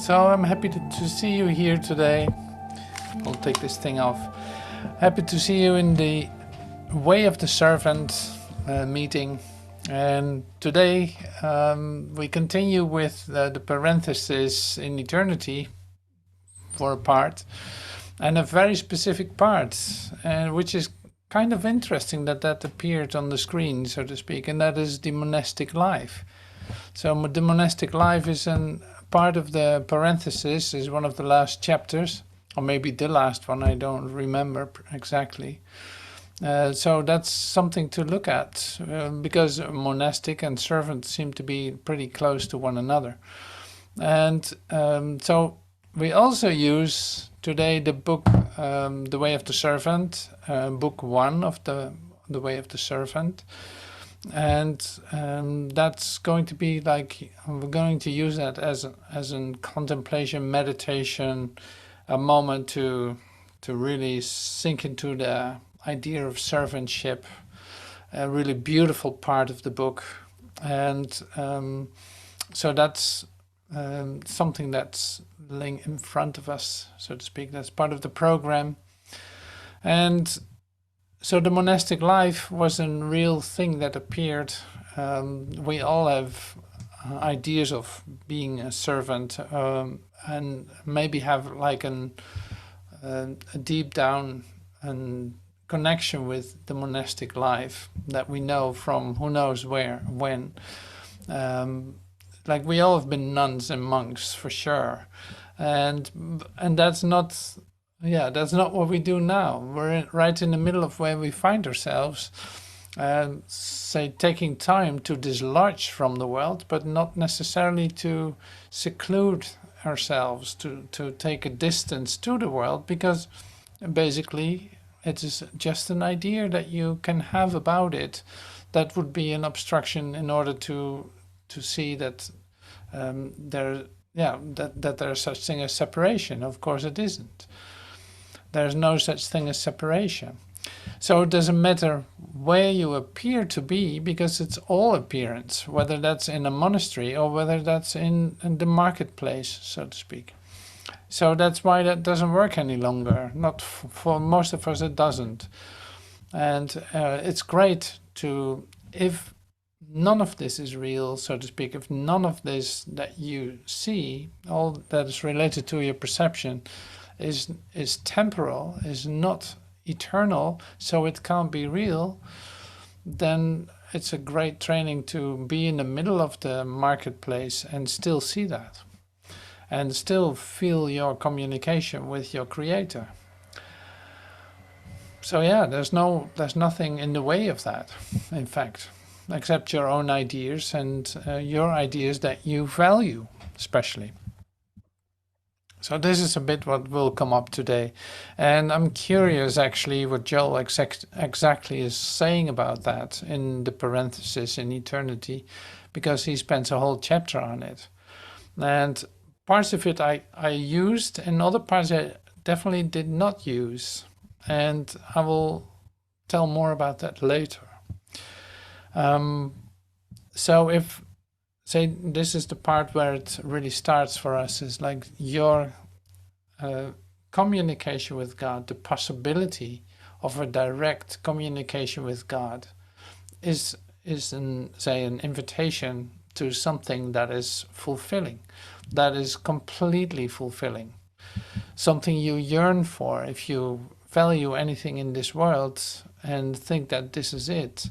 So I'm happy to see you here today. I'll take this thing off. Happy to see you in the Way of the Servant meeting. And today we continue with the parenthesis in eternity for a part, and a very specific part, which is kind of interesting that appeared on the screen, so to speak, and that is the monastic life. So the monastic life is a part of the parenthesis, is one of the last chapters, or maybe the last one, I don't remember exactly. So that's something to look at, because monastic and servant seem to be pretty close to one another. And so we also use today the book, The Way of the Servant, book 1 of the Way of the Servant. And that's going to be like, we're going to use that as a contemplation, meditation, a moment to really sink into the idea of servantship, a really beautiful part of the book. And so that's something that's laying in front of us, so to speak. That's part of the program. And so the monastic life was a real thing that appeared. We all have ideas of being a servant, and maybe have like a deep down connection with the monastic life that we know from who knows where, when. Like we all have been nuns and monks for sure, and that's not. Yeah, that's not what we do now. We're right in the middle of where we find ourselves, say taking time to dislodge from the world, but not necessarily to seclude ourselves, to take a distance to the world, because basically it is just an idea that you can have about it that would be an obstruction in order to see that there's such thing as separation. Of course it isn't. There's no such thing as separation. So it doesn't matter where you appear to be, because it's all appearance, whether that's in a monastery or whether that's in the marketplace, so to speak. So that's why that doesn't work any longer. Not for most of us, it doesn't. And it's great if none of this is real, so to speak, if none of this that you see, all that is related to your perception, is temporal, is not eternal, so it can't be real, then it's a great training to be in the middle of the marketplace and still see that, and still feel your communication with your creator. So yeah, there's nothing in the way of that, in fact, except your own ideas and your ideas that you value, especially. So this is a bit what will come up today. And I'm curious actually what Joel exactly is saying about that in the parenthesis in eternity, because he spends a whole chapter on it. And parts of it I used, and other parts I definitely did not use. And I will tell more about that later. So if, say, this is the part where it really starts for us, is like your communication with God, the possibility of a direct communication with God is an invitation to something that is fulfilling, that is completely fulfilling, something you yearn for. If you value anything in this world and think that this is it,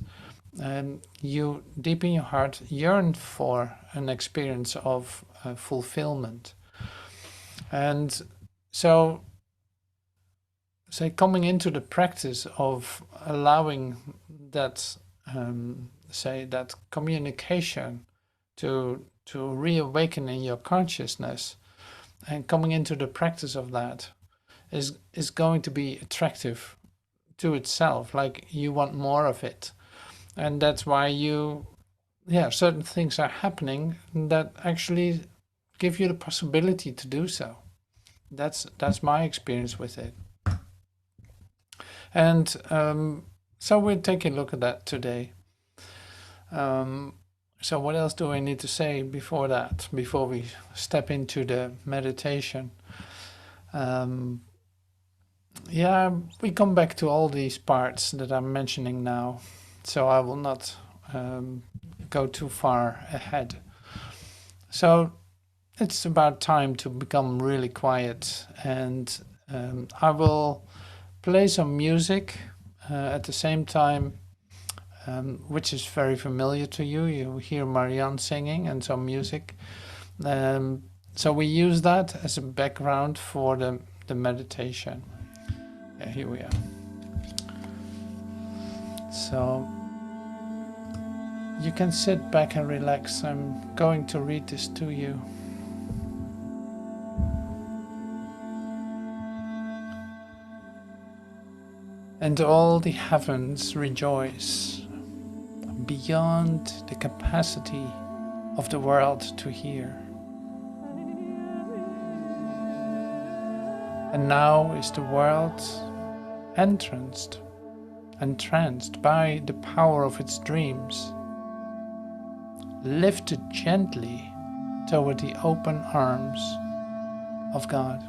and you deep in your heart yearn for an experience of fulfillment. And so, say, coming into the practice of allowing that, that communication to reawaken in your consciousness, and coming into the practice of that is going to be attractive to itself, like you want more of it. And that's why certain things are happening that actually give you the possibility to do so. That's my experience with it. And so we'll take a look at that today. So what else do I need to say before that, before we step into the meditation? Yeah, we come back to all these parts that I'm mentioning now, so I will not go too far ahead. So it's about time to become really quiet, and I will play some music at the same time, which is very familiar to you. You hear Marianne singing and some music. So we use that as a background for the meditation. Yeah, here we are. So you can sit back and relax. I'm going to read this to you. And all the heavens rejoice beyond the capacity of the world to hear. And now is the world entranced by the power of its dreams, lifted gently toward the open arms of God.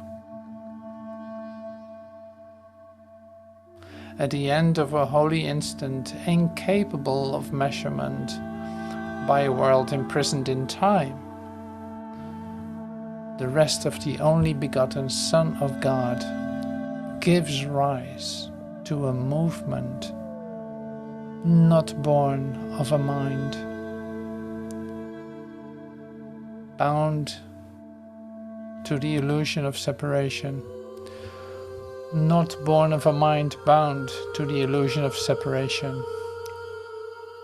At the end of a holy instant, incapable of measurement by a world imprisoned in time, the rest of the only begotten Son of God gives rise to a movement not born of a mind, bound to the illusion of separation, not born of a mind bound to the illusion of separation,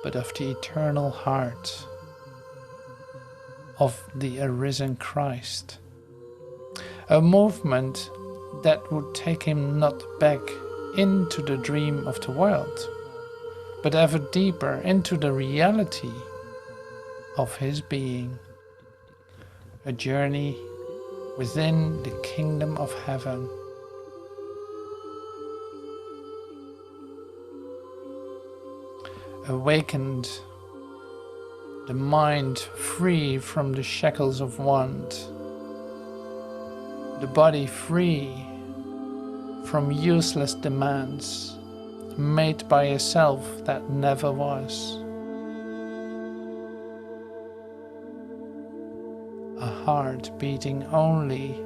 but of the eternal heart of the arisen Christ. A movement that would take him not back into the dream of the world, but ever deeper into the reality of his being. A journey within the kingdom of heaven. Awakened, the mind free from the shackles of want, the body free from useless demands made by a self that never was. A heart beating only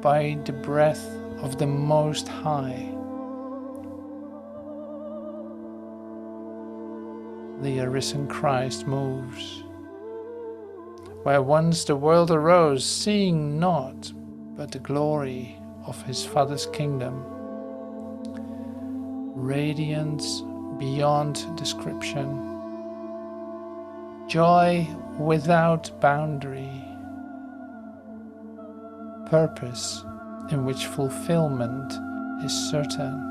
by the breath of the Most High. The arisen Christ moves. Where once the world arose, seeing naught but the glory of his Father's kingdom, radiance beyond description, joy without boundary, purpose in which fulfillment is certain.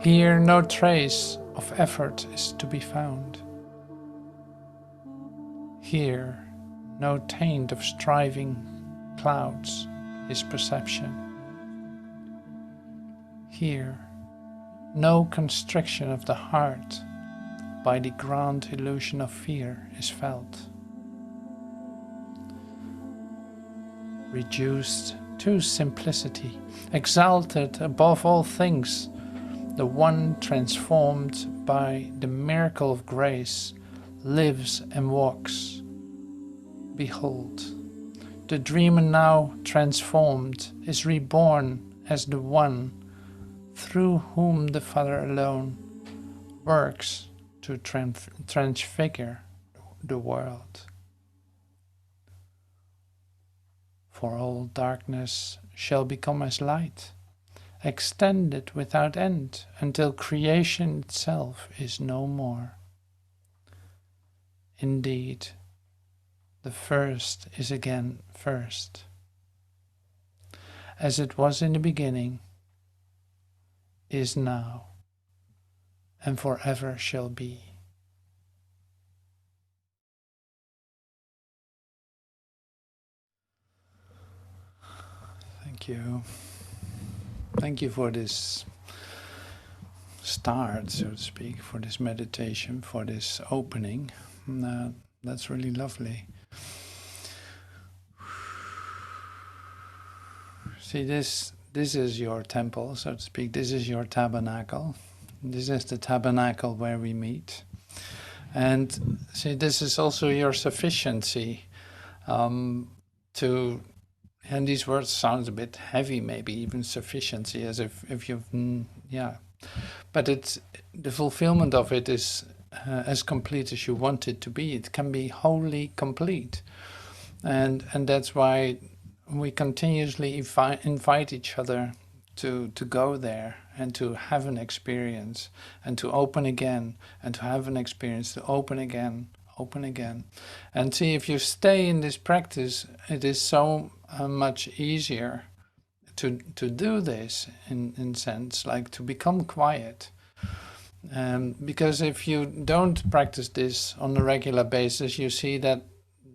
Here no trace of effort is to be found. Here no taint of striving clouds his perception. Here no constriction of the heart by the grand illusion of fear is felt. Reduced to simplicity, exalted above all things, the one transformed by the miracle of grace lives and walks. Behold, the dreamer now transformed is reborn as the one through whom the Father alone works to transfigure the world. For all darkness shall become as light, extended without end until creation itself is no more. Indeed, the first is again first. As it was in the beginning, is now, and forever shall be. Thank you. Thank you for this start, so to speak, for this meditation, for this opening. That's really lovely. See, this is your temple, so to speak. This is your tabernacle. This is the tabernacle where we meet. And see, this is also your sufficiency. And these words sound a bit heavy, maybe even sufficiency, as if you've, but it's the fulfillment of it is as complete as you want it to be. It can be wholly complete, and that's why we continuously invite each other to go there and to have an experience and to open again and to have an experience, to open again. And see, if you stay in this practice, it is so much easier to do this in sense, like to become quiet. Because if you don't practice this on a regular basis, you see that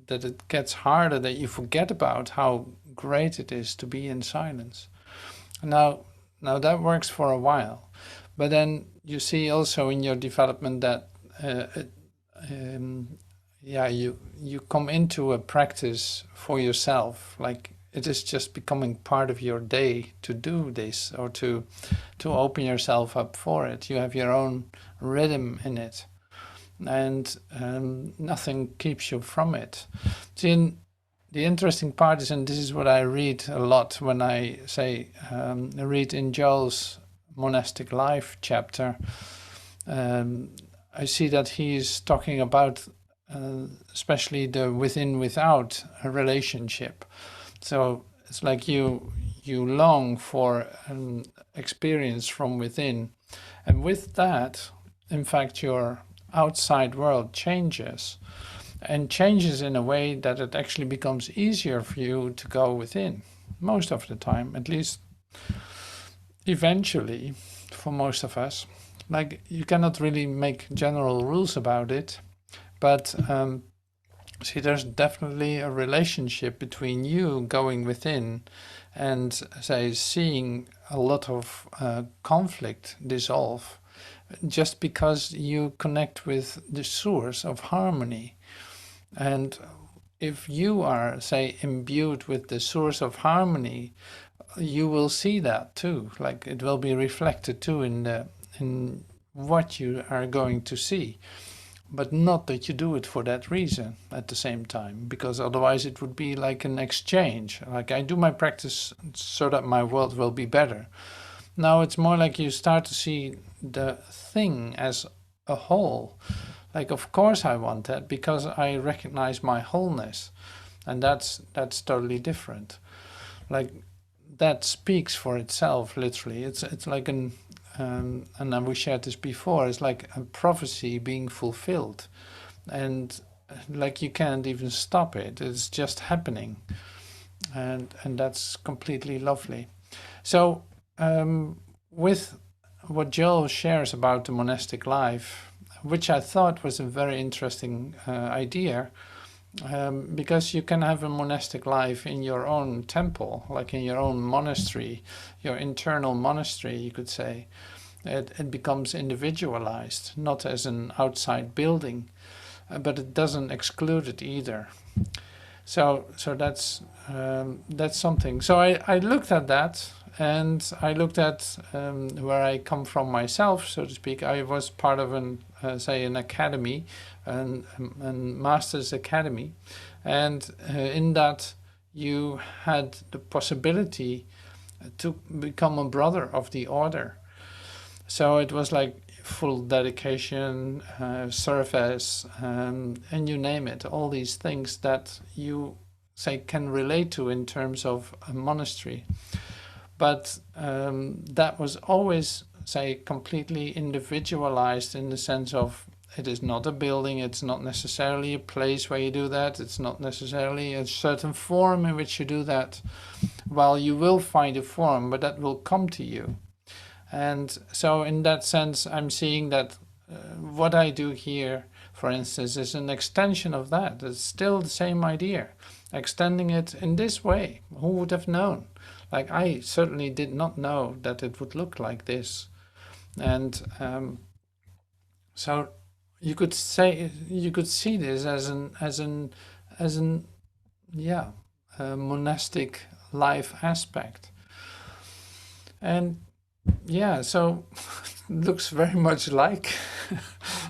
it gets harder, that you forget about how great it is to be in silence. Now that works for a while, but then you see also in your development that you come into a practice for yourself, like it is just becoming part of your day to do this, or to open yourself up for it. You have your own rhythm in it, and nothing keeps you from it. See, the interesting part is, and this is what I read a lot when I say, read in Joel's Monastic Life chapter, I see that he is talking about especially the within-without relationship. So it's like you long for an experience from within. And with that, in fact, your outside world changes. And changes in a way that it actually becomes easier for you to go within. Most of the time, at least eventually, for most of us. Like, you cannot really make general rules about it, but see, there's definitely a relationship between you going within and, say, seeing a lot of conflict dissolve, just because you connect with the source of harmony. And if you are, say, imbued with the source of harmony, you will see that too. Like, it will be reflected too in what you are going to see. But not that you do it for that reason at the same time, because otherwise it would be like an exchange. Like, I do my practice so that my world will be better. Now it's more like you start to see the thing as a whole. Like, of course I want that because I recognize my wholeness, and that's totally different. Like, that speaks for itself, literally. It's like an and we shared this before. It's like a prophecy being fulfilled, and like you can't even stop it. It's just happening, and that's completely lovely. So with what Joel shares about the monastic life, which I thought was a very interesting idea, because you can have a monastic life in your own temple, like in your own monastery, your internal monastery, you could say. It becomes individualized, not as an outside building, but it doesn't exclude it either. So that's something. So I looked at that, and I looked at where I come from myself, so to speak. I was part of an academy, a master's academy, and in that you had the possibility to become a brother of the order. So it was like full dedication, service, and you name it, all these things that you, say, can relate to in terms of a monastery. But that was always, say, completely individualized in the sense of it is not a building, it's not necessarily a place where you do that, it's not necessarily a certain form in which you do that. Well, you will find a form, but that will come to you. And so in that sense, I'm seeing that what I do here, for instance, is an extension of that. It's still the same idea, extending it in this way. Who would have known? Like, I certainly did not know that it would look like this. And so you could say, you could see this as an yeah, a monastic life aspect. And yeah, so looks very much like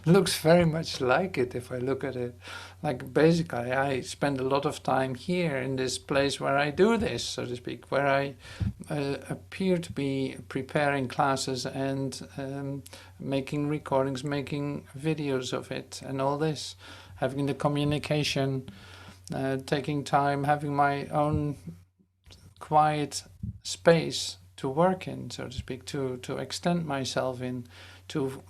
looks very much like it if I look at it. Like basically I spend a lot of time here in this place where I do this, so to speak, where I appear to be preparing classes and making recordings, making videos of it and all this, having the communication, taking time, having my own quiet space to work in, so to speak, to extend myself in, to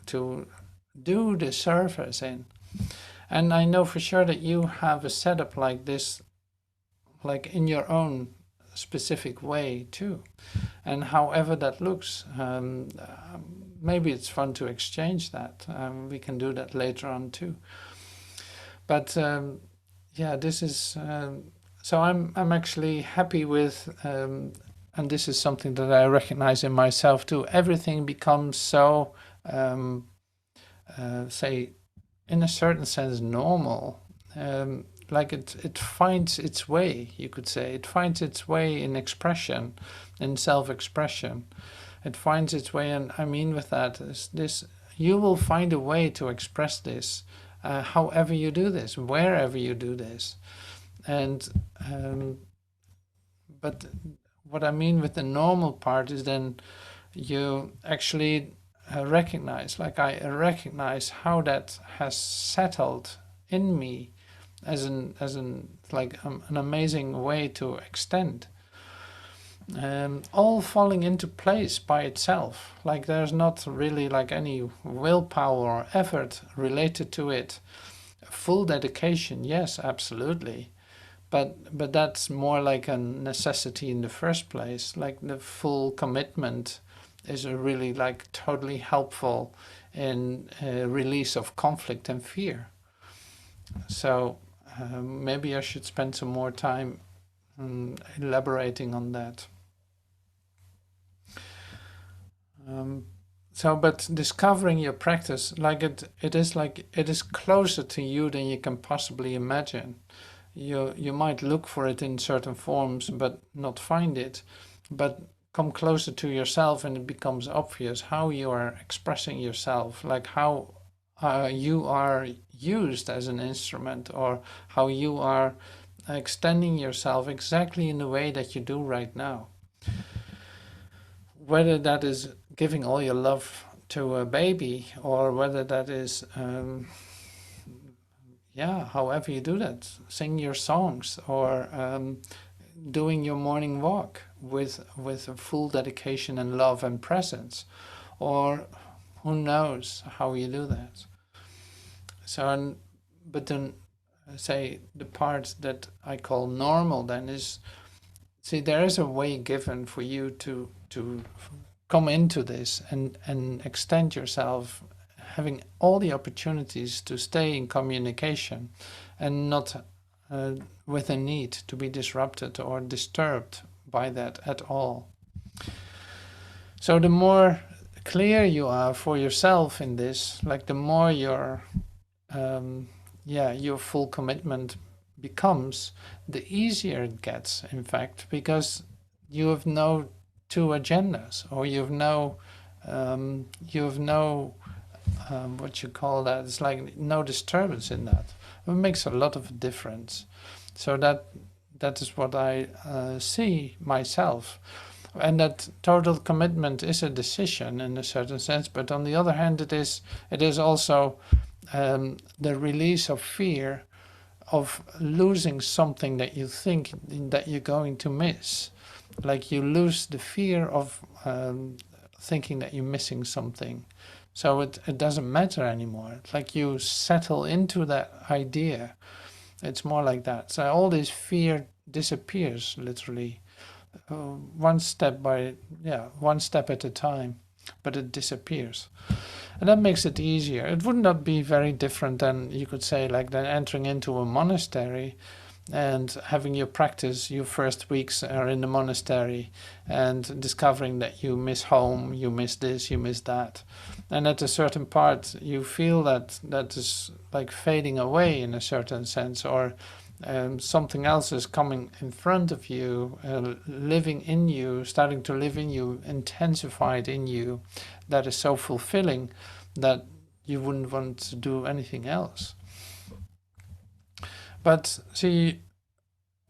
do the service in. And I know for sure that you have a setup like this, like in your own specific way too. And however that looks, maybe it's fun to exchange that. We can do that later on too. But yeah, this is so I'm actually happy with, and this is something that I recognize in myself too. Everything becomes so, say, in a certain sense, normal. Like it finds its way, you could say. It finds its way in expression, in self-expression. It finds its way, and I mean with that is this: you will find a way to express this, however you do this, wherever you do this. And but what I mean with the normal part is then you actually recognize, like I recognize how that has settled in me as an like an amazing way to extend, all falling into place by itself. Like there's not really like any willpower or effort related to it. Full dedication, yes, absolutely. But that's more like a necessity in the first place. Like the full commitment is a really like totally helpful in release of conflict and fear. So maybe I should spend some more time elaborating on that. So, but discovering your practice, like it is closer to you than you can possibly imagine. You might look for it in certain forms but not find it, but come closer to yourself and it becomes obvious how you are expressing yourself, like how you are used as an instrument, or how you are extending yourself exactly in the way that you do right now. Whether that is giving all your love to a baby, or whether that is yeah, however you do that, sing your songs, or doing your morning walk with a full dedication and love and presence, or who knows how you do that. So, but then say the part that I call normal then is, see, there is a way given for you to come into this and extend yourself, having all the opportunities to stay in communication and not with a need to be disrupted or disturbed by that at all. So the more clear you are for yourself in this, like the more your full commitment becomes, the easier it gets, in fact, because you have no two agendas, or you have no what you call that, it's like no disturbance in that. It makes a lot of difference. So that is what I see myself. And that total commitment is a decision in a certain sense, but on the other hand, it is also the release of fear of losing something that you think that you're going to miss. Like you lose the fear of thinking that you're missing something. So it doesn't matter anymore. It's like you settle into that idea. It's more like that. So all this fear disappears, literally, one step at a time, but it disappears. And that makes it easier. It would not be very different than, you could say, like than entering into a monastery. and having your practice, your first weeks are in the monastery, and discovering that you miss home, you miss this, you miss that. And at a certain part, you feel that that is like fading away in a certain sense, or something else is coming in front of you, living in you, starting to live in you, intensified in you, that is so fulfilling that you wouldn't want to do anything else. But see,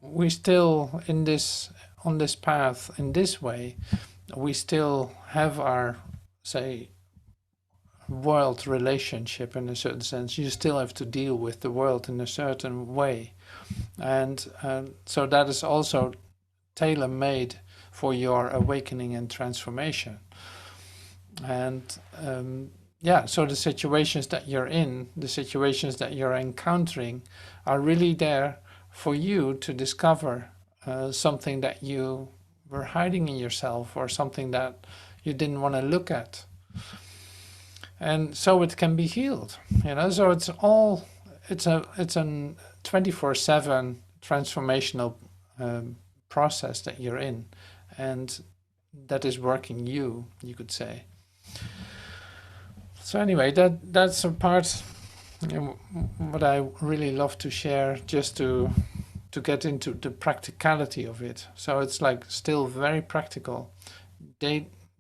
we still on this path, in this way, we still have our, say, world relationship in a certain sense. You still have to deal with the world in a certain way. And so that is also tailor-made for your awakening and transformation. And yeah, so the situations that you're in, the situations that you're encountering are really there for you to discover something that you were hiding in yourself, or something that you didn't want to look at. And so it can be healed, so it's a 24/7 transformational process that you're in, and that is working you could say. So anyway, that's a part what I really love to share, just to get into the practicality of it. So it's like still very practical.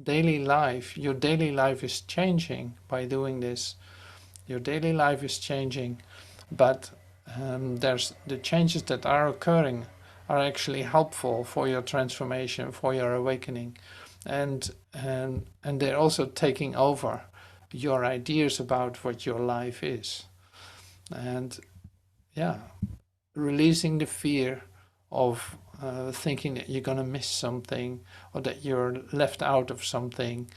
Daily life, your daily life is changing by doing this. Your daily life is changing, but there's the changes that are occurring are actually helpful for your transformation, for your awakening, and they're also taking over your ideas about what your life is, and yeah, releasing the fear of thinking that you're going to miss something, or that you're left out of something.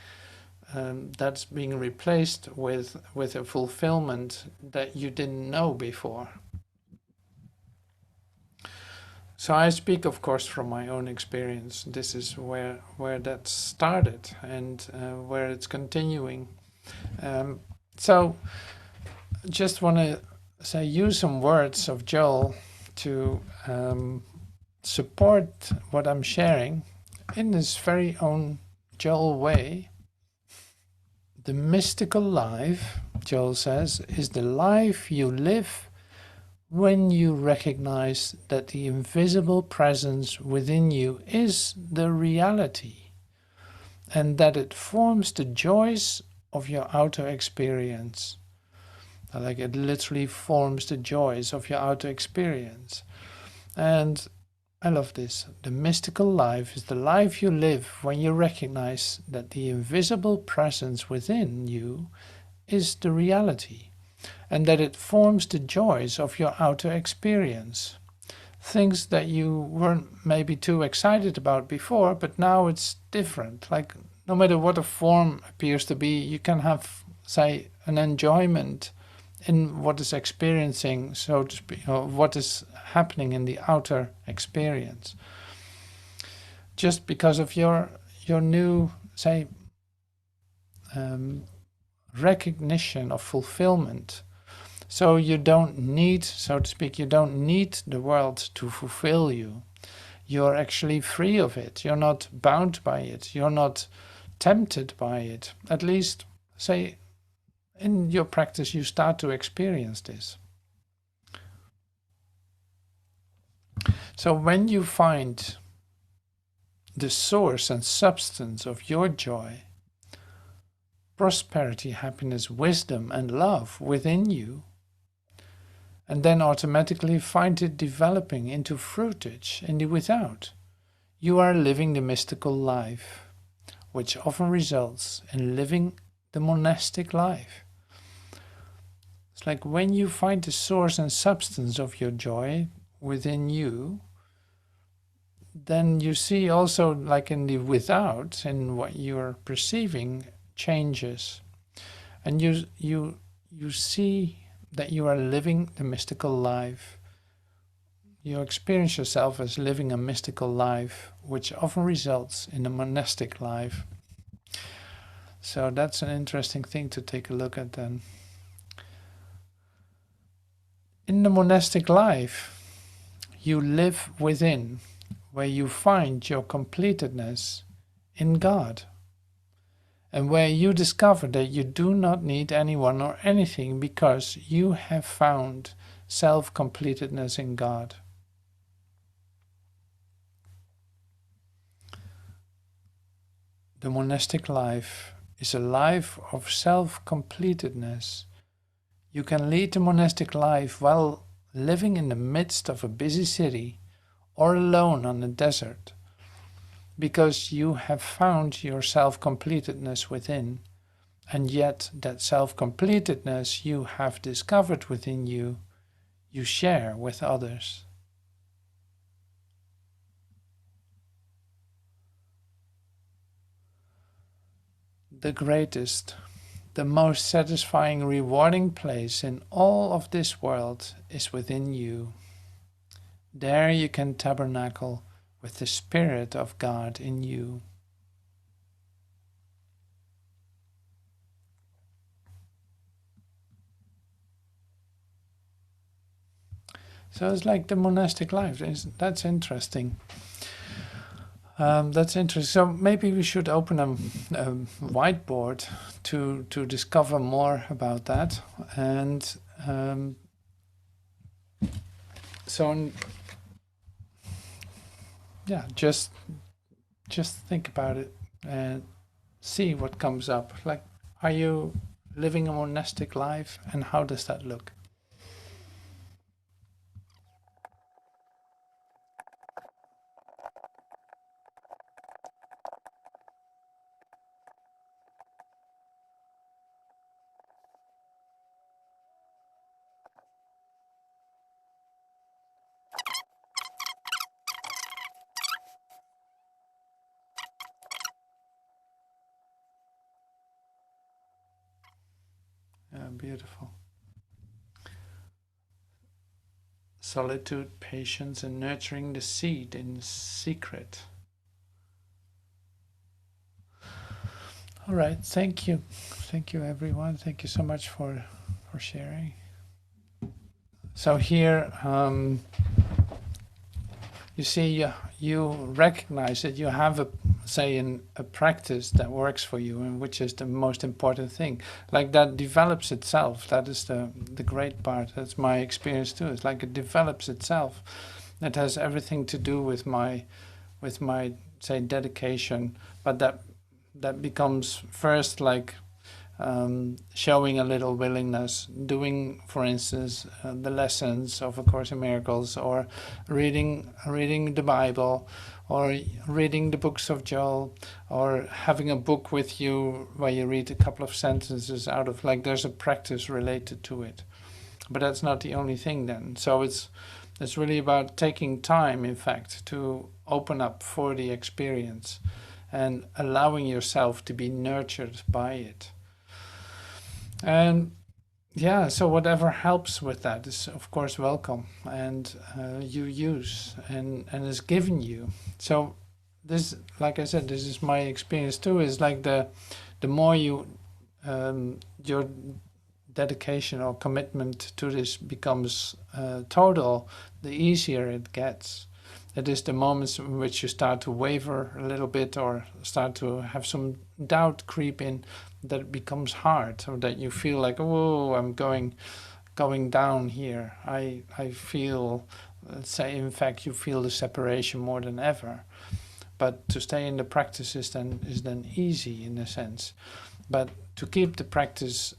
That's being replaced with a fulfillment that you didn't know before. So I speak, of course, from my own experience. This is where that started, and where it's continuing. So just want to say, use some words of Joel to support what I'm sharing in this very own Joel way. The mystical life, Joel says, is the life you live when you recognize that the invisible presence within you is the reality, and that it forms the joys of your outer experience. Like, it literally forms the joys of your outer experience. And I love this. The mystical life is the life you live when you recognize that the invisible presence within you is the reality, and that it forms the joys of your outer experience. Things that you weren't maybe too excited about before, but now it's different. Like, no matter what a form appears to be, you can have, say, an enjoyment in what is experiencing, so to speak, or what is happening in the outer experience, just because of your new, say, recognition of fulfillment. So you don't need, so to speak, you don't need the world to fulfill you. You're actually free of it. You're not bound by it. You're not tempted by it. At least, say, in your practice, you start to experience this. So when you find the source and substance of your joy, prosperity, happiness, wisdom, and love within you, and then automatically find it developing into fruitage in the without, you are living the mystical life, which often results in living the monastic life. It's like when you find the source and substance of your joy within you, then you see also, like in the without, in what you're perceiving, changes. And you see that you are living the mystical life. You experience yourself as living a mystical life, which often results in a monastic life. So that's an interesting thing to take a look at then. In the monastic life, you live within, where you find your completedness in God, and where you discover that you do not need anyone or anything because you have found self-completedness in God. The monastic life is a life of self-completedness. You can lead the monastic life while living in the midst of a busy city or alone on a desert, because you have found your self-completedness within, and yet that self-completedness you have discovered within you, you share with others. The greatest, the most satisfying, rewarding place in all of this world is within you. There you can tabernacle with the Spirit of God in you. So it's like the monastic life. That's interesting. That's interesting. So maybe we should open a whiteboard to discover more about that. And so, yeah, just think about it and see what comes up. Like, are you living a monastic life, and how does that look? Beautiful. Solitude, patience, and nurturing the seed in secret. All right, thank you. Thank you, everyone. Thank you so much for sharing. So here, you see, you recognize that you have a practice that works for you, and which is the most important thing. Like, that develops itself. That is the great part. That's my experience too. It's like it develops itself. It has everything to do with my say dedication, but that becomes first like showing a little willingness, doing, for instance, the lessons of A Course in Miracles, or reading the Bible, or reading the books of Joel, or having a book with you where you read a couple of sentences out of, like, there's a practice related to it. But that's not the only thing then. So it's really about taking time, in fact, to open up for the experience and allowing yourself to be nurtured by it. And yeah, so whatever helps with that is, of course, welcome, and you use and is given you. So this, like I said, this is my experience too, is like the more you your dedication or commitment to this becomes total, the easier it gets. It is the moments in which you start to waver a little bit, or start to have some doubt creep in, that it becomes hard, or that you feel like, oh, I'm going down here. I feel, let's say, in fact, you feel the separation more than ever. But to stay in the practice is then easy, in a sense. But to keep the practice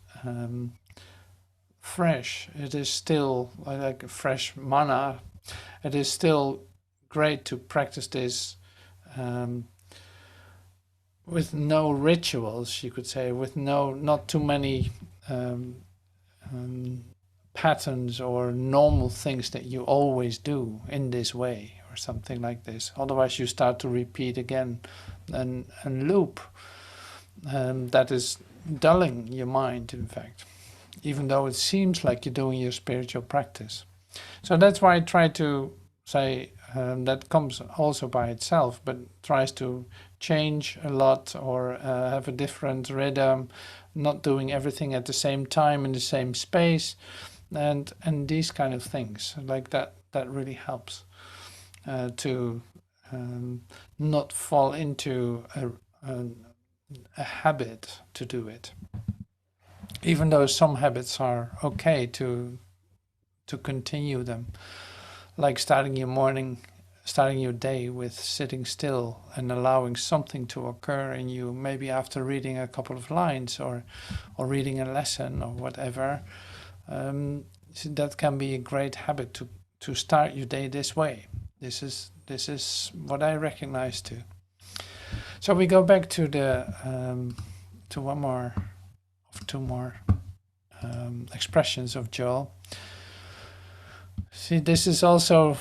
fresh, it is still like a fresh mana. It is still great to practice this with no rituals, you could say, with not too many patterns or normal things that you always do in this way, or something like this. Otherwise you start to repeat again and loop. That is dulling your mind, in fact, even though it seems like you're doing your spiritual practice. So that's why I try to say, that comes also by itself, but tries to change a lot, or have a different rhythm, not doing everything at the same time in the same space, and these kind of things. Like that really helps to not fall into a habit to do it. Even though some habits are okay to continue them, like starting your day with sitting still and allowing something to occur in you, maybe after reading a couple of lines or reading a lesson or whatever. That can be a great habit to start your day this way. This is what I recognize too. So we go back to the to one more of two more expressions of Joel. See, this is also,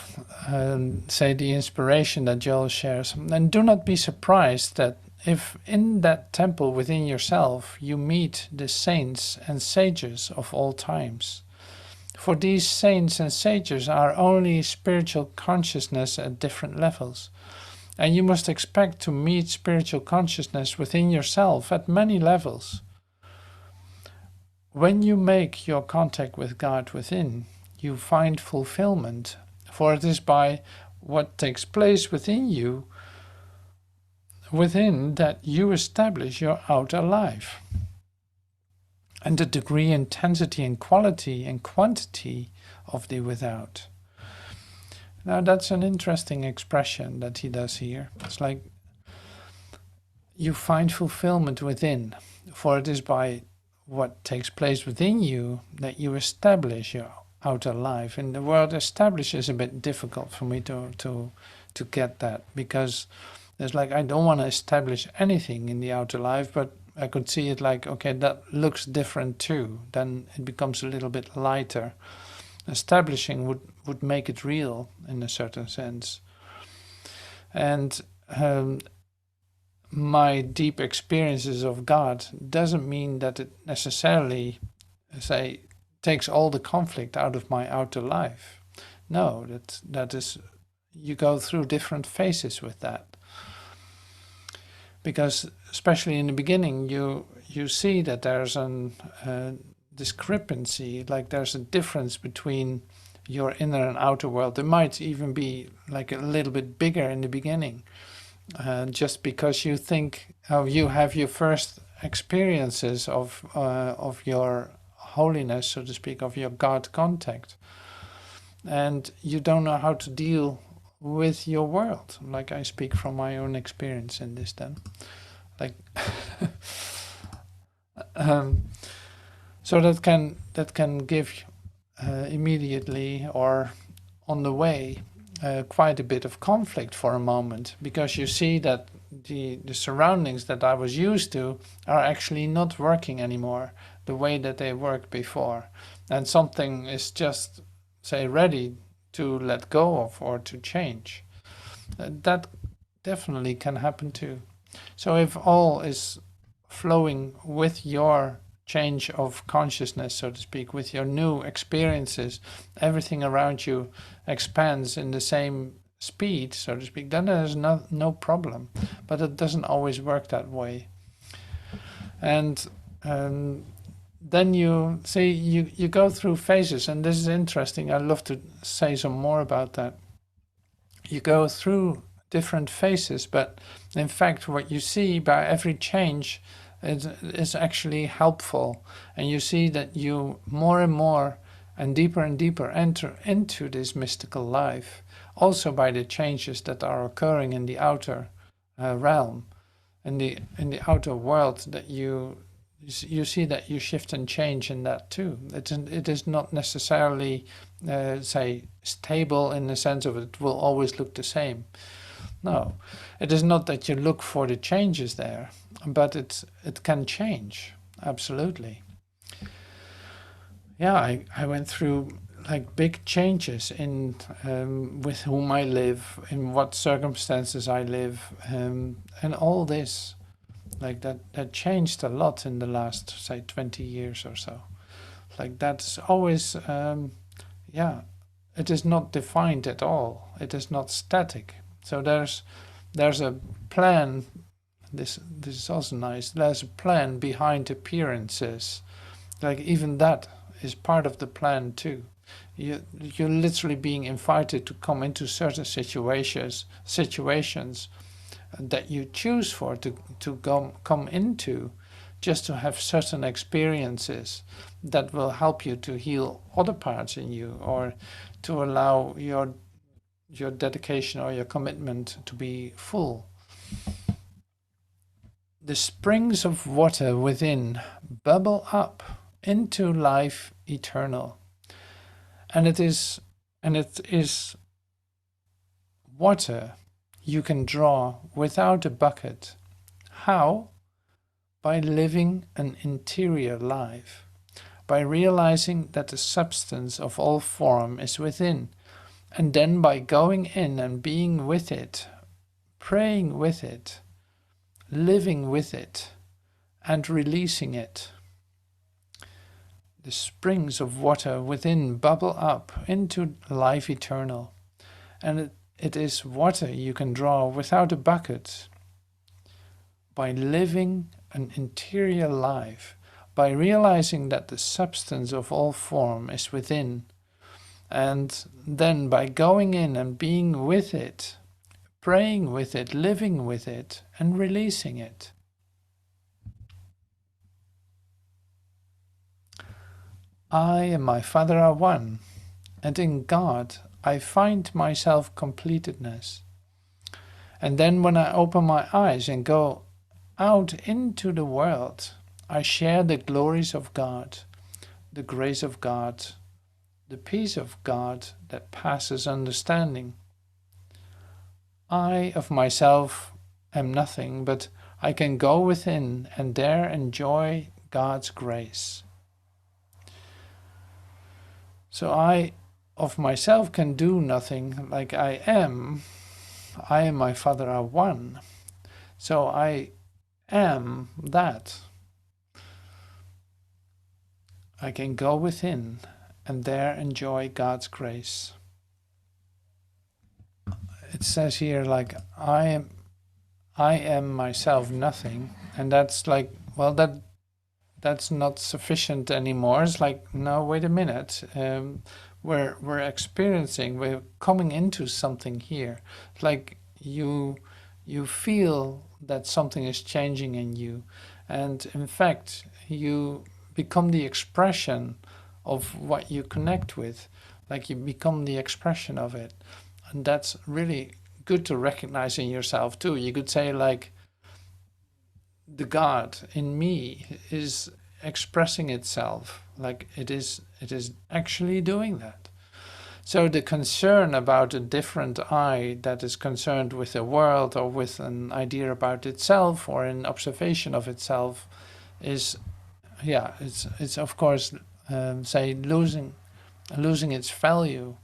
say, the inspiration that Joel shares. And do not be surprised that if in that temple within yourself you meet the saints and sages of all times. For these saints and sages are only spiritual consciousness at different levels. And you must expect to meet spiritual consciousness within yourself at many levels. When you make your contact with God within, you find fulfillment, for it is by what takes place within that you establish your outer life. And the degree, intensity, and quality and quantity of the without. Now that's an interesting expression that he does here. It's like you find fulfillment within, for it is by what takes place within you that you establish your outer life. And the word establish is a bit difficult for me to get that, because there's like, I don't want to establish anything in the outer life, but I could see it like, okay, that looks different too. Then it becomes a little bit lighter. Establishing would make it real in a certain sense. And my deep experiences of God doesn't mean that it necessarily, say, takes all the conflict out of my outer life. No, that is, you go through different phases with that. Because especially in the beginning, you see that there's a discrepancy, like there's a difference between your inner and outer world. There might even be like a little bit bigger in the beginning, just because you think you have your first experiences of your holiness, so to speak, of your God contact, and you don't know how to deal with your world. Like I speak from my own experience in this then. Like so that can give immediately or on the way quite a bit of conflict for a moment, because you see that the surroundings that I was used to are actually not working anymore the way that they worked before, and something is just, say, ready to let go of or to change. That definitely can happen too. So if all is flowing with your change of consciousness, so to speak, with your new experiences, everything around you expands in the same speed, so to speak, then there's no problem. But it doesn't always work that way. And then you see, you go through phases, and this is interesting. I'd love to say some more about that. You go through different phases, but in fact what you see by every change is actually helpful, and you see that you more and more and deeper enter into this mystical life, also by the changes that are occurring in the outer realm, in the outer world, that you see that you shift and change in that too. It is not necessarily, say, stable in the sense of it will always look the same. No, it is not that you look for the changes there, but it can change, absolutely. Yeah, I went through like big changes in with whom I live, in what circumstances I live, and all this. Like that changed a lot in the last, say, 20 years or so. Like that's always, it is not defined at all. It is not static. So there's a plan. This is also nice. There's a plan behind appearances. Like even that is part of the plan too. You're literally being invited to come into certain situations that you choose for to come into, just to have certain experiences that will help you to heal other parts in you, or to allow your dedication or your commitment to be full. The springs of water within bubble up into life eternal. And it is water you can draw without a bucket. How? By living an interior life, by realizing that the substance of all form is within, and then by going in and being with it, praying with it, living with it, and releasing it. The springs of water within bubble up into life eternal, and it is water you can draw without a bucket. By living an interior life, by realizing that the substance of all form is within, and then by going in and being with it, praying with it, living with it, and releasing it. I and my Father are one, and in God I find myself completedness. And then when I open my eyes and go out into the world, I share the glories of God, the grace of God, the peace of God that passes understanding. I of myself am nothing, but I can go within and there enjoy God's grace. So I of myself can do nothing, like I and my Father are one. So I am that. I can go within and there enjoy God's grace. It says here, like, I am myself nothing, and that's like, well, that's not sufficient anymore. It's like, no, wait a minute. We're experiencing, we're coming into something here. It's like you feel that something is changing in you, and in fact you become the expression of what you connect with. Like, you become the expression of it, and that's really good to recognize in yourself too. You could say, like, the God in me is expressing itself, like it is actually doing that. So the concern about a different I that is concerned with the world or with an idea about itself or an observation of itself is, yeah, it's of course, say, losing its value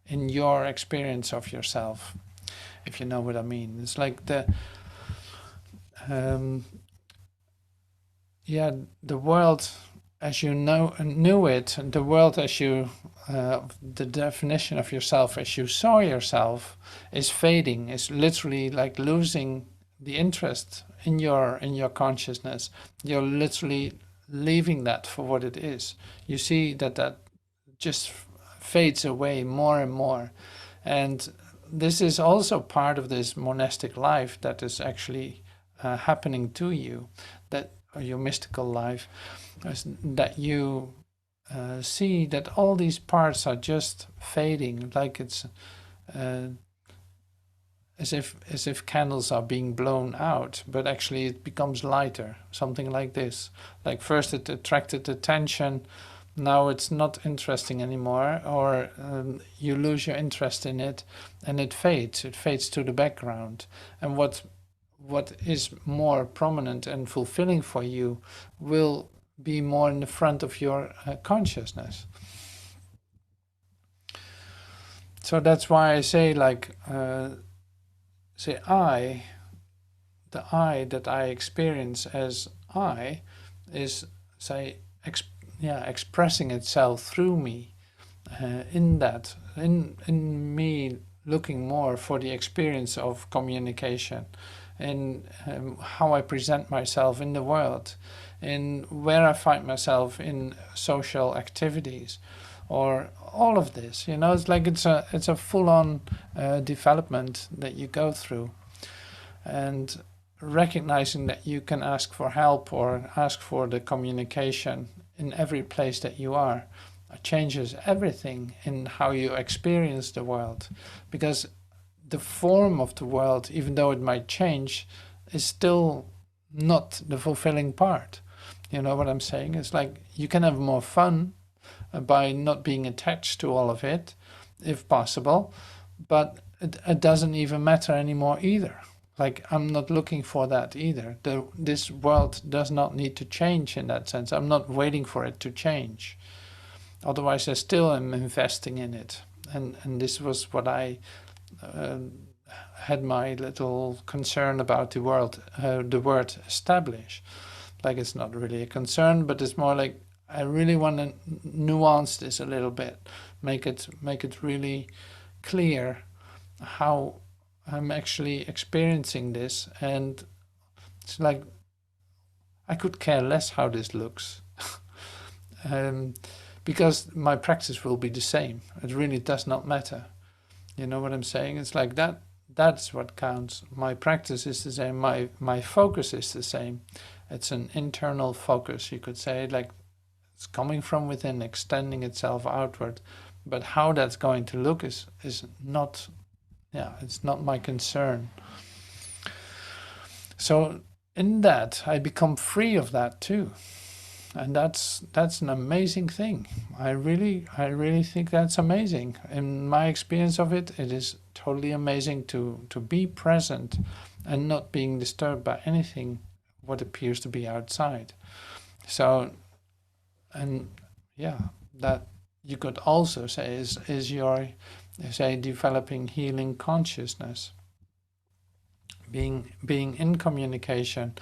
in your experience of yourself, if you know what I mean. It's like the the world as you knew it, and the world as you, the definition of yourself as you saw yourself, is fading, is literally like losing the interest in your consciousness. You're literally leaving that for what it is. You see that just fades away more and more. And this is also part of this monastic life that is actually happening to you, that your mystical life, that you see that all these parts are just fading, like it's as if candles are being blown out, but actually it becomes lighter, something like this. Like, first it attracted attention, now it's not interesting anymore, or you lose your interest in it, and it fades to the background. And what is more prominent and fulfilling for you will be more in the front of your consciousness. So that's why I say, like, the I that I experience as I is, say, expressing itself through me, in me looking more for the experience of communication, in how I present myself in the world, in where I find myself in social activities, or all of this. You know, it's like it's a full-on development that you go through, and recognizing that you can ask for help or ask for the communication in every place that you are changes everything in how you experience the world, because the form of the world, even though it might change, is still not the fulfilling part. You know what I'm saying? It's like you can have more fun by not being attached to all of it, if possible, but it doesn't even matter anymore either. Like, I'm not looking for that either. This world does not need to change in that sense. I'm not waiting for it to change. Otherwise, I still am investing in it. And this was what I had my little concern about the word establish. Like, it's not really a concern, but it's more like I really want to nuance this a little bit, make it really clear how I'm actually experiencing this. And it's like I could care less how this looks. Because my practice will be the same. It really does not matter. You know what I'm saying? It's like that's what counts. My practice is the same. My focus is the same. It's an internal focus, you could say, like it's coming from within, extending itself outward. But how that's going to look is not, it's not my concern. So in that, I become free of that too. And that's an amazing thing. I really think that's amazing. In my experience of it, it is totally amazing to be present and not being disturbed by anything what appears to be outside. So, and that you could also say is your, say, developing healing consciousness. Being in communication,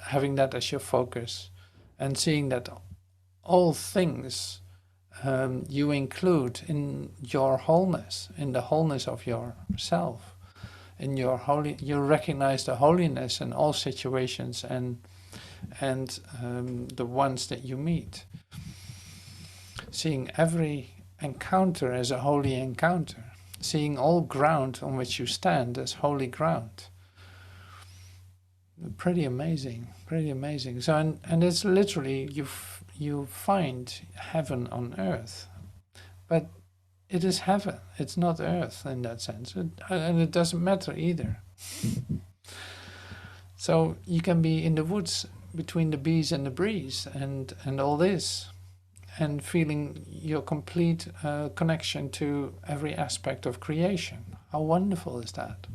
having that as your focus, and seeing that all things you include in your wholeness, in the wholeness of yourself, in your you recognize the holiness in all situations and the ones that you meet. Seeing every encounter as a holy encounter, seeing all ground on which you stand as holy ground. Pretty amazing, pretty amazing. So, and it's literally, you find heaven on earth, but it is heaven, it's not earth in that sense, and it doesn't matter either. So you can be in the woods between the bees and the breeze and all this, and feeling your complete connection to every aspect of creation. How wonderful is that?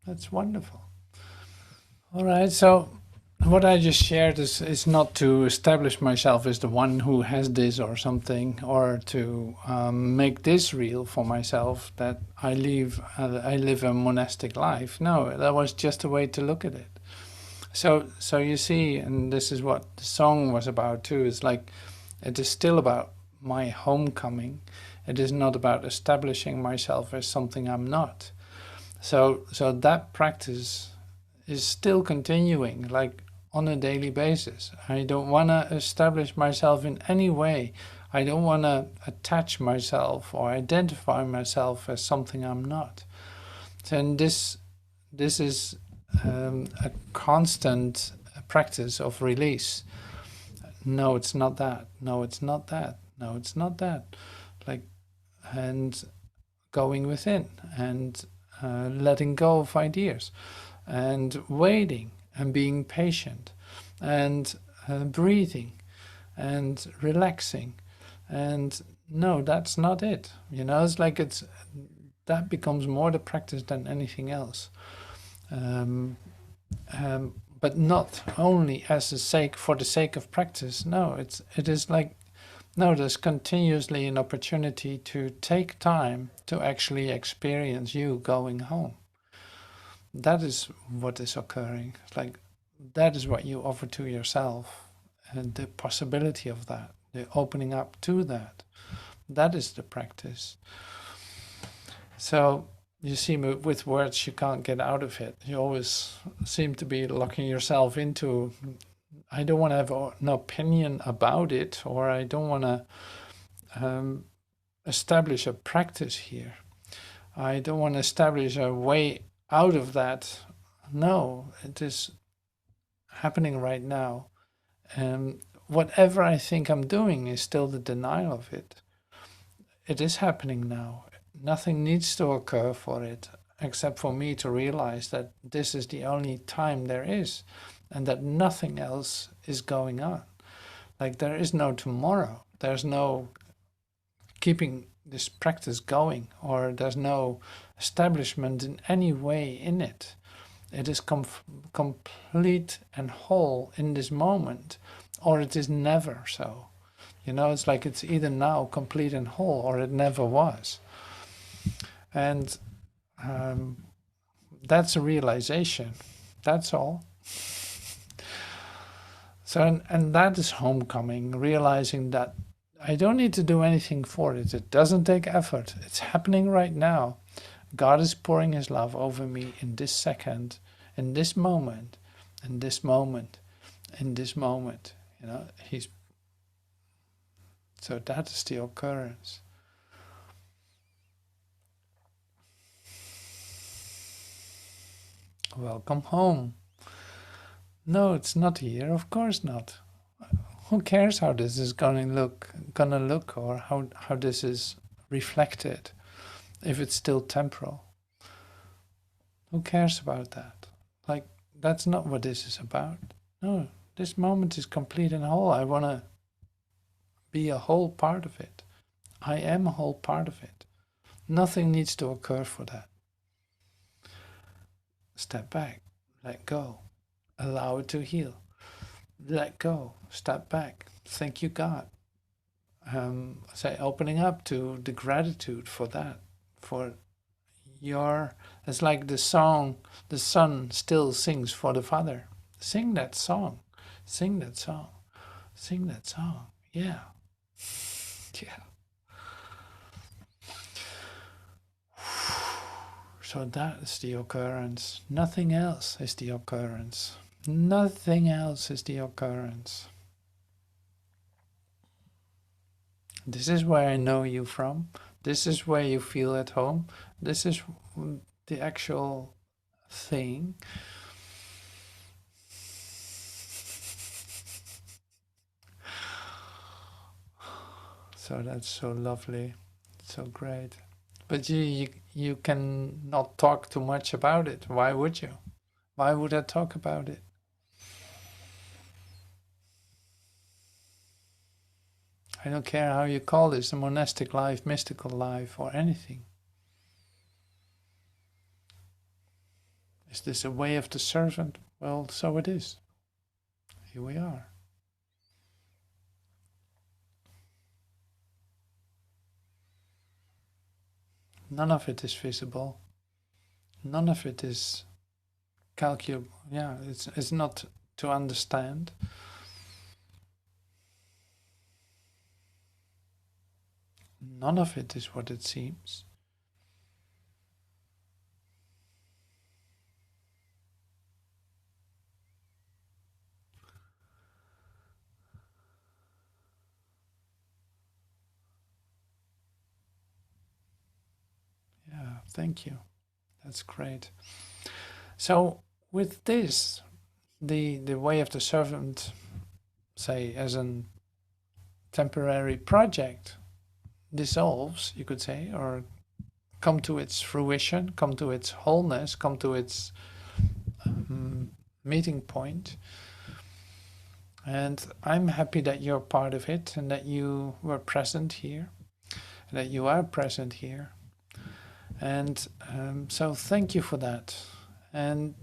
That's wonderful. All right, so what I just shared is not to establish myself as the one who has this or something, or to make this real for myself, that I live a monastic life. No, that was just a way to look at it. So you see, and this is what the song was about too, is like, it is still about my homecoming. It is not about establishing myself as something I'm not. So that practice is still continuing, like on a daily basis. I don't want to establish myself in any way. I don't want to attach myself or identify myself as something I'm not. And this is a constant practice of release. No, it's not that. No, it's not that. No, it's not that. Like, and going within and letting go of ideas, and waiting and being patient, and breathing and relaxing. And no, that's not it. You know, it's like that becomes more the practice than anything else. But not only as for the sake of practice. No, it is like, no, there's continuously an opportunity to take time to actually experience you going home. That is what is occurring. It's like, that is what you offer to yourself, and the possibility of that, the opening up to that. That is the practice. So you see, with words you can't get out of it. You always seem to be locking yourself into, I don't want to have an opinion about it, or I don't want to establish a practice here. I don't want to establish a way out of that. No, it is happening right now. And whatever I think I'm doing is still the denial of it. It is happening now. Nothing needs to occur for it, except for me to realize that this is the only time there is, and that nothing else is going on. Like there is no tomorrow. There's no keeping this practice going, or there's no establishment in any way in it. It is complete and whole in this moment, or it is never so. You know, it's like it's either now complete and whole, or it never was. And that's a realization. That's all. So, and that is homecoming, realizing that I don't need to do anything for it. It doesn't take effort. It's happening right now. God is pouring his love over me in this second, in this moment, in this moment, in this moment. You know, so that is the occurrence. Welcome home. No, it's not here. Of course not. Who cares how this is gonna look, or how this is reflected, if it's still temporal? Who cares about that? Like, that's not what this is about. No, this moment is complete and whole. I want to be a whole part of it. I am a whole part of it. Nothing needs to occur for that. Step back, let go, allow it to heal. Let go, step back, thank you, God. Say, opening up to the gratitude for that, for your, it's like the song, the son still sings for the father. Sing that song, sing that song, sing that song, yeah. Yeah. So that is the occurrence. Nothing else is the occurrence. Nothing else is the occurrence. This is where I know you from. This is where you feel at home. This is the actual thing. So that's so lovely, so great. But you can not talk too much about it. Why would you? Why would I talk about it? I don't care how you call this, a monastic life, mystical life, or anything. Is this a way of the servant? Well, so it is. Here we are. None of it is visible. None of it is calculable. Yeah, it's not to understand. None of it is what it seems. Yeah, thank you. That's great. So with this, the way of the servant, say, as a temporary project, dissolves, you could say, or come to its fruition, come to its wholeness, come to its meeting point. And I'm happy that you're part of it, and that you were present here, and that you are present here. And so thank you for that. And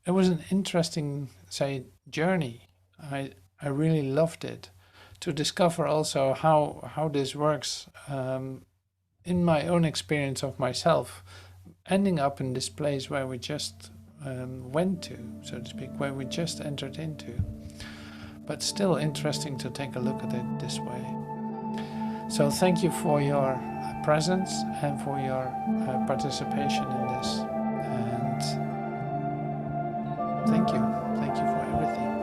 it was an interesting, say, journey. I really loved it, to discover also how this works in my own experience of myself, ending up in this place where we just went to, so to speak, where we just entered into. But still interesting to take a look at it this way. So thank you for your presence and for your participation in this. And thank you for everything.